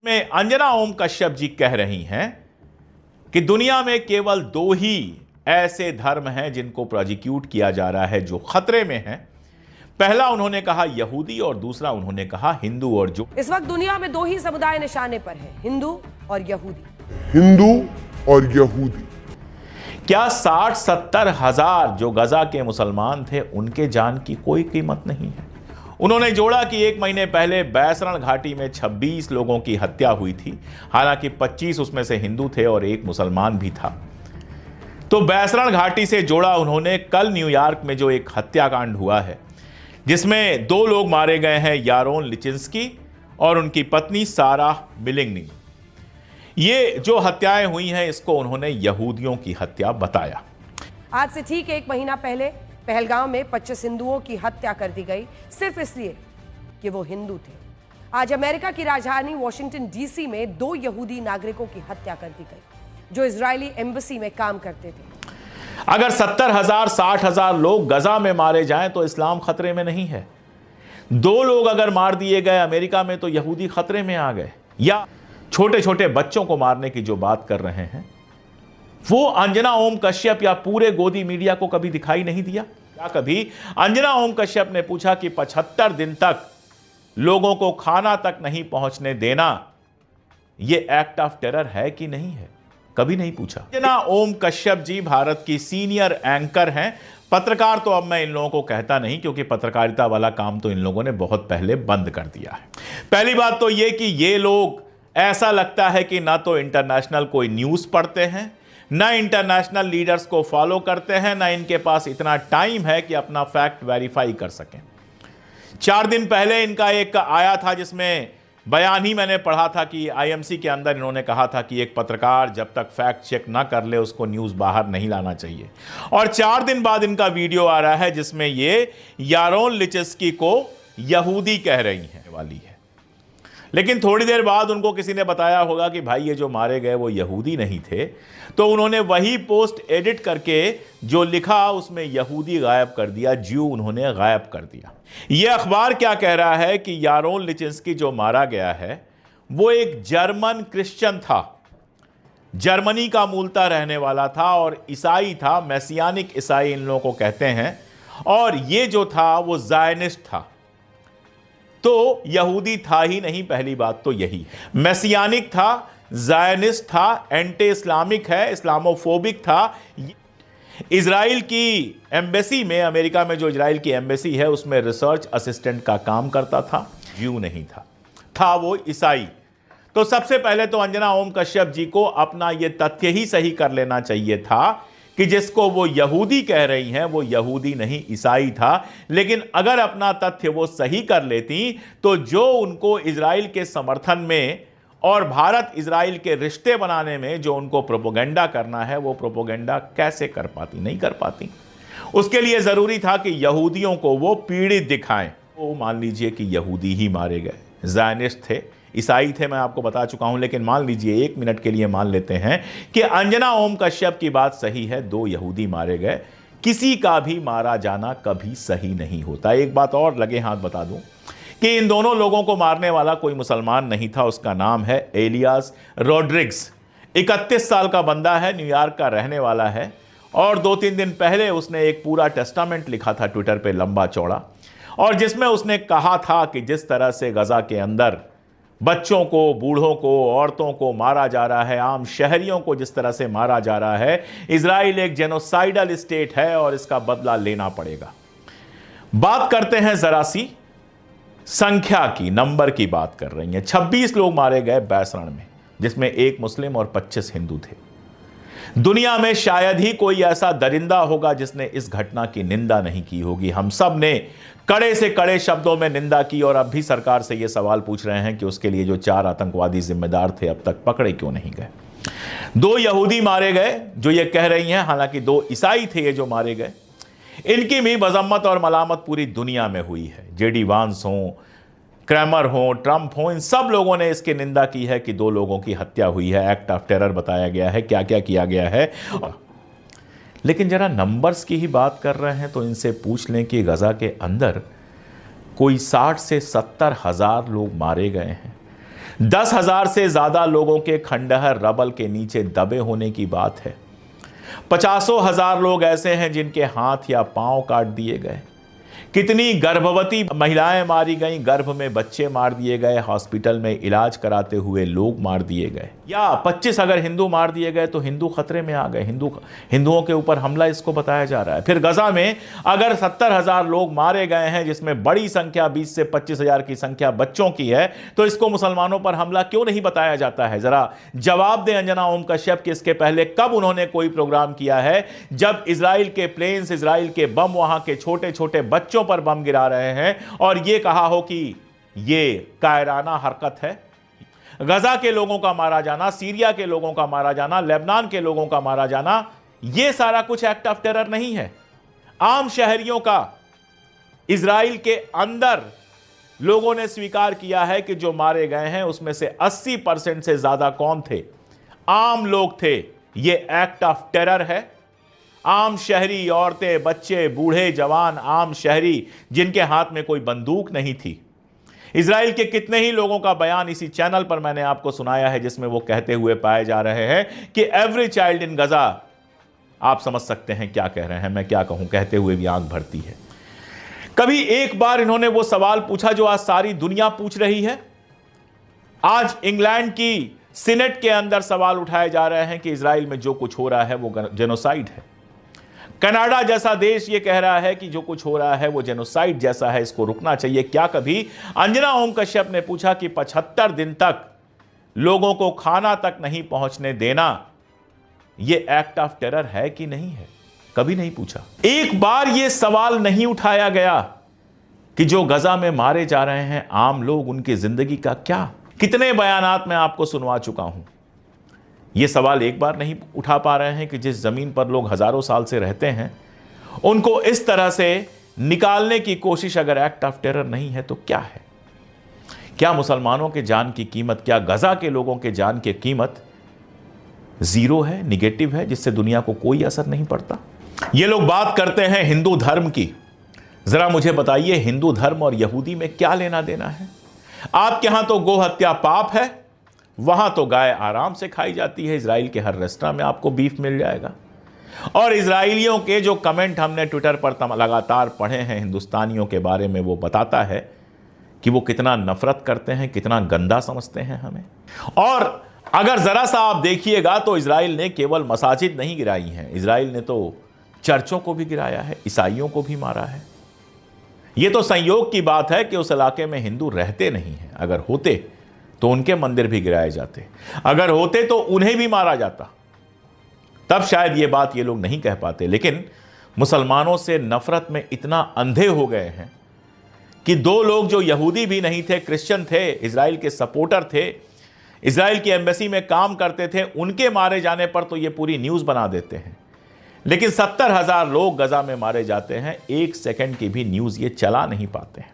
में अंजना ओम कश्यप जी कह रही हैं कि दुनिया में केवल दो ही ऐसे धर्म हैं जिनको प्रोजिक्यूट किया जा रहा है, जो खतरे में हैं। पहला उन्होंने कहा यहूदी और दूसरा उन्होंने कहा हिंदू और जो। इस वक्त दुनिया में दो ही समुदाय निशाने पर हैं, हिंदू और यहूदी। हिंदू और यहूदी। क्या 60-70 हजार जो गजा के मुसलमान थे उनके जान की कोई कीमत नहीं है? उन्होंने जोड़ा कि 1 महीने पहले बैसरण घाटी में 26 लोगों की हत्या हुई थी, हालांकि 25 उसमें से हिंदू थे और 1 मुसलमान भी था। तो बैसरण घाटी से जोड़ा उन्होंने कल न्यूयॉर्क में जो एक हत्याकांड हुआ है, जिसमें 2 लोग मारे गए हैं, यारोन लिचिंस्की और उनकी पत्नी सारा मिलिंगनी। ये जो हत्याएं हुई हैं, इसको उन्होंने यहूदियों की हत्या बताया। आज से ठीक 1 महीना पहले पहलगाम में 25 हिंदुओं की हत्या कर दी गई, सिर्फ इसलिए कि वो हिंदू थे। आज अमेरिका की राजधानी वॉशिंगटन डीसी में 2 यहूदी नागरिकों की हत्या कर दी गई, जो इजरायली एम्बेसी में काम करते थे। अगर 70,000 60,000 लोग गजा में मारे जाएं तो इस्लाम खतरे में नहीं है। 2 लोग अगर मार दिए गए अमेरिका में तो यहूदी खतरे में आ गए। या छोटे छोटे बच्चों को मारने की जो बात कर रहे हैं, वो अंजना ओम कश्यप या पूरे गोदी मीडिया को कभी दिखाई नहीं दिया? क्या कभी अंजना ओम कश्यप ने पूछा कि 75 दिन तक लोगों को खाना तक नहीं पहुंचने देना ये एक्ट ऑफ टेरर है कि नहीं है? कभी नहीं पूछा। अंजना ओम कश्यप जी भारत की सीनियर एंकर हैं। पत्रकार तो अब मैं इन लोगों को कहता नहीं, क्योंकि पत्रकारिता वाला काम तो इन लोगों ने बहुत पहले बंद कर दिया है। पहली बात तो यह कि ये लोग, ऐसा लगता है कि ना तो इंटरनेशनल कोई न्यूज़ पढ़ते हैं, ना इंटरनेशनल लीडर्स को फॉलो करते हैं, ना इनके पास इतना टाइम है कि अपना फैक्ट वेरीफाई कर सकें। 4 दिन पहले इनका एक आया था, जिसमें बयान ही मैंने पढ़ा था कि आईएमसी के अंदर इन्होंने कहा था कि एक पत्रकार जब तक फैक्ट चेक ना कर ले उसको न्यूज़ बाहर नहीं लाना चाहिए। और 4 दिन बाद इनका वीडियो आ रहा है जिसमें ये यारोन लिचिंस्की को यहूदी कह रही हैं वाली है। लेकिन थोड़ी देर बाद उनको किसी ने बताया होगा कि भाई ये जो मारे गए वो यहूदी नहीं थे, तो उन्होंने वही पोस्ट एडिट करके जो लिखा उसमें यहूदी गायब कर दिया, ज्यू उन्होंने गायब कर दिया। ये अखबार क्या कह रहा है कि यारोन लिचिंस्की जो मारा गया है वो एक जर्मन क्रिश्चियन था, जर्मनी का मूलतः रहने वाला था और ईसाई था, मैसियानिक ईसाई इन लोगों को कहते हैं। और ये जो था वो ज़ायनिस्ट था, तो यहूदी था ही नहीं। पहली बात तो यही, मैसियानिक था, ज़ायनिस्ट था, एंटी इस्लामिक है, इस्लामोफोबिक था। इजराइल की एम्बेसी में, अमेरिका में जो इजराइल की एम्बेसी है उसमें रिसर्च असिस्टेंट का काम करता था। ज्यू नहीं था वो ईसाई। तो सबसे पहले तो अंजना ओम कश्यप जी को अपना यह तथ्य ही सही कर लेना चाहिए था कि जिसको वो यहूदी कह रही हैं वो यहूदी नहीं, ईसाई था। लेकिन अगर अपना तथ्य वो सही कर लेती तो जो उनको इजराइल के समर्थन में और भारत इजराइल के रिश्ते बनाने में जो उनको प्रोपोगेंडा करना है, वो प्रोपोगेंडा कैसे कर पाती? नहीं कर पाती। उसके लिए जरूरी था कि यहूदियों को वो पीड़ित दिखाएं। वो मान लीजिए कि यहूदी ही मारे गए, ज़ायनिस्ट थे, ईसाई थे, मैं आपको बता चुका हूं। लेकिन मान लीजिए 1 मिनट के लिए मान लेते हैं कि अंजना ओम कश्यप की बात सही है, 2 यहूदी मारे गए। किसी का भी मारा जाना कभी सही नहीं होता। एक बात और लगे हाथ बता दूं कि इन दोनों लोगों को मारने वाला कोई मुसलमान नहीं था। उसका नाम है एलियास रोड्रिग्स। 31 साल का बंदा है, न्यूयॉर्क का रहने वाला है। और 2-3 दिन पहले उसने एक पूरा टेस्टामेंट लिखा था ट्विटर पे, लंबा चौड़ा, और जिसमें उसने कहा था कि जिस तरह से गजा के अंदर बच्चों को, बूढ़ों को, औरतों को मारा जा रहा है, आम शहरियों को जिस तरह से मारा जा रहा है, इजराइल एक जेनोसाइडल स्टेट है और इसका बदला लेना पड़ेगा। बात करते हैं जरा सी संख्या की, नंबर की बात कर रही हैं। 26 लोग मारे गए बैसरण में, जिसमें 1 मुस्लिम और 25 हिंदू थे। दुनिया में शायद ही कोई ऐसा दरिंदा होगा जिसने इस घटना की निंदा नहीं की होगी। हम सब ने कड़े से कड़े शब्दों में निंदा की और अब भी सरकार से यह सवाल पूछ रहे हैं कि उसके लिए जो 4 आतंकवादी जिम्मेदार थे अब तक पकड़े क्यों नहीं गए। 2 यहूदी मारे गए जो ये कह रही हैं, हालांकि 2 ईसाई थे ये जो मारे गए। इनकी भी मजम्मत और मलामत पूरी दुनिया में हुई है। जेडी वांस हो, क्रैमर हो, ट्रंप हो, इन सब लोगों ने इसकी निंदा की है कि 2 लोगों की हत्या हुई है, एक्ट ऑफ टेरर बताया गया है, क्या क्या किया गया है। लेकिन जरा नंबर्स की ही बात कर रहे हैं तो इनसे पूछ लें कि गजा के अंदर कोई 60 से 70 हजार लोग मारे गए हैं। 10,000 से ज्यादा लोगों के खंडहर रबल के नीचे दबे होने की बात है। 50,000 लोग ऐसे हैं जिनके हाथ या पांव काट दिए गए। कितनी गर्भवती महिलाएं मारी गईं, गर्भ में बच्चे मार दिए गए, हॉस्पिटल में इलाज कराते हुए लोग मार दिए गए। या 25 अगर हिंदू मार दिए गए तो हिंदू खतरे में आ गए, हिंदुओं के ऊपर हमला इसको बताया जा रहा है। फिर गजा में अगर 70,000 लोग मारे गए हैं, जिसमें बड़ी संख्या 20 से 25,000 की संख्या बच्चों की है, तो इसको मुसलमानों पर हमला क्यों नहीं बताया जाता है? जरा जवाब दें अंजना ओम कश्यप कि इसके पहले कब उन्होंने कोई प्रोग्राम किया है जब इजराइल के प्लेन्स, इजराइल के बम वहां के छोटे छोटे बच्चों पर बम गिरा रहे हैं और यह कहा हो कि यह कायराना हरकत है। गजा के लोगों का मारा जाना, सीरिया के लोगों का मारा जाना, लेबनान के लोगों का मारा जाना, यह सारा कुछ एक्ट ऑफ टेरर नहीं है। आम शहरियों का इजराइल के अंदर लोगों ने स्वीकार किया है कि जो मारे गए हैं उसमें से 80% से ज्यादा कौन थे? आम लोग थे। यह एक्ट ऑफ टेरर है। आम शहरी, औरतें, बच्चे, बूढ़े, जवान, आम शहरी जिनके हाथ में कोई बंदूक नहीं थी। इजराइल के कितने ही लोगों का बयान इसी चैनल पर मैंने आपको सुनाया है जिसमें वो कहते हुए पाए जा रहे हैं कि एवरी चाइल्ड इन गजा, आप समझ सकते हैं क्या कह रहे हैं, मैं क्या कहूं, कहते हुए भी आंख भरती है। कभी एक बार इन्होंने वो सवाल पूछा जो आज सारी दुनिया पूछ रही है? आज इंग्लैंड की सीनेट के अंदर सवाल उठाए जा रहे हैं कि इजराइल में जो कुछ हो रहा है वो जेनोसाइड है। कनाडा जैसा देश ये कह रहा है कि जो कुछ हो रहा है वो जेनोसाइड जैसा है, इसको रुकना चाहिए। क्या कभी अंजना ओम कश्यप ने पूछा कि 75 दिन तक लोगों को खाना तक नहीं पहुंचने देना ये एक्ट ऑफ टेरर है कि नहीं है? कभी नहीं पूछा। एक बार ये सवाल नहीं उठाया गया कि जो गजा में मारे जा रहे हैं आम लोग, उनकी जिंदगी का क्या? कितने बयानात मैं आपको सुनवा चुका हूं। यह सवाल एक बार नहीं उठा पा रहे हैं कि जिस जमीन पर लोग हजारों साल से रहते हैं उनको इस तरह से निकालने की कोशिश अगर एक्ट ऑफ टेरर नहीं है तो क्या है? क्या मुसलमानों के जान की कीमत, क्या गजा के लोगों के जान की कीमत जीरो है, निगेटिव है, जिससे दुनिया को कोई असर नहीं पड़ता? ये लोग बात करते हैं हिंदू धर्म की। जरा मुझे बताइए, हिंदू धर्म और यहूदी में क्या लेना देना है? आपके यहां तो गो हत्या पाप है, वहां तो गाय आराम से खाई जाती है। इजराइल के हर रेस्टोरेंट में आपको बीफ मिल जाएगा। और इजराइलियों के जो कमेंट हमने ट्विटर पर लगातार पढ़े हैं हिंदुस्तानियों के बारे में, वो बताता है कि वो कितना नफरत करते हैं, कितना गंदा समझते हैं हमें। और अगर जरा सा आप देखिएगा तो इजराइल ने केवल मसाजिद नहीं गिराई हैं, इजराइल ने तो चर्चों को भी गिराया है, ईसाइयों को भी मारा है। यह तो संयोग की बात है कि उस इलाके में हिंदू रहते नहीं हैं। अगर होते तो उनके मंदिर भी गिराए जाते, अगर होते तो उन्हें भी मारा जाता। तब शायद ये बात ये लोग नहीं कह पाते। लेकिन मुसलमानों से नफरत में इतना अंधे हो गए हैं कि दो लोग जो यहूदी भी नहीं थे, क्रिश्चियन थे, इजराइल के सपोर्टर थे, इजराइल की एम्बेसी में काम करते थे, उनके मारे जाने पर तो ये पूरी न्यूज़ बना देते हैं। लेकिन 70,000 लोग गजा में मारे जाते हैं, एक सेकंड की भी न्यूज़ ये चला नहीं पाते हैं।